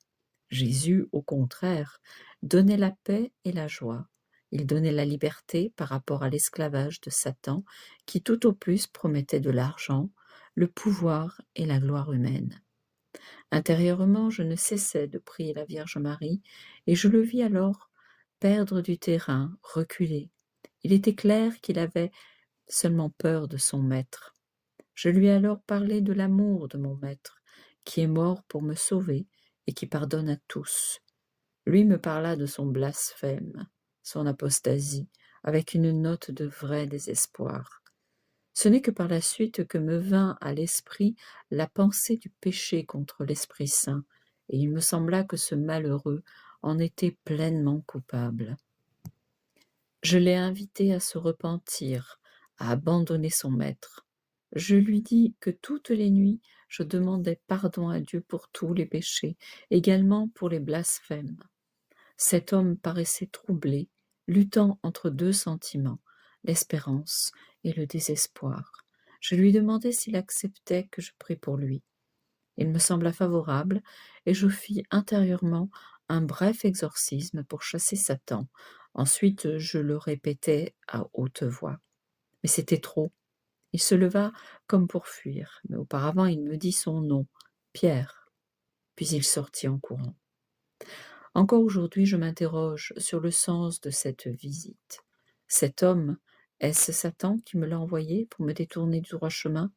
Jésus, au contraire, donnait la paix et la joie. Il donnait la liberté par rapport à l'esclavage de Satan, qui tout au plus promettait de l'argent, le pouvoir et la gloire humaine. Intérieurement, je ne cessais de prier la Vierge Marie, et je le vis alors perdre du terrain, reculer. Il était clair qu'il avait seulement peur de son maître. Je lui ai alors parlé de l'amour de mon maître, qui est mort pour me sauver et qui pardonne à tous. Lui me parla de son blasphème, son apostasie, avec une note de vrai désespoir. Ce n'est que par la suite que me vint à l'esprit la pensée du péché contre l'Esprit Saint, et il me sembla que ce malheureux en était pleinement coupable. Je l'ai invité à se repentir, à abandonner son maître. Je lui dis que toutes les nuits je demandais pardon à Dieu pour tous les péchés, également pour les blasphèmes. Cet homme paraissait troublé, luttant entre deux sentiments, l'espérance et le désespoir. Je lui demandai s'il acceptait que je prie pour lui. Il me sembla favorable, et je fis intérieurement un bref exorcisme pour chasser Satan. Ensuite, je le répétai à haute voix. Mais c'était trop. Il se leva comme pour fuir, mais auparavant il me dit son nom, Pierre, puis il sortit en courant. Encore aujourd'hui, je m'interroge sur le sens de cette visite. Cet homme, est-ce Satan qui me l'a envoyé pour me détourner du droit chemin?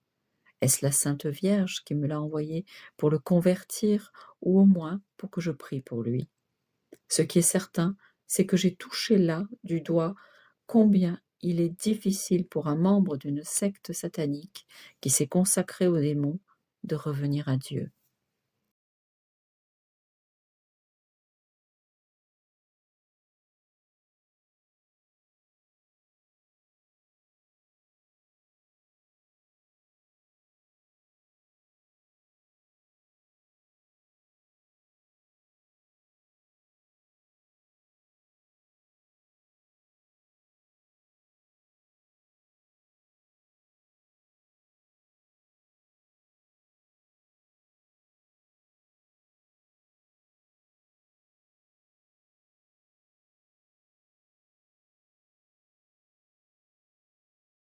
Est-ce la Sainte Vierge qui me l'a envoyé pour le convertir ou au moins pour que je prie pour lui? Ce qui est certain, c'est que j'ai touché là du doigt combien il est difficile pour un membre d'une secte satanique qui s'est consacré aux démons de revenir à Dieu.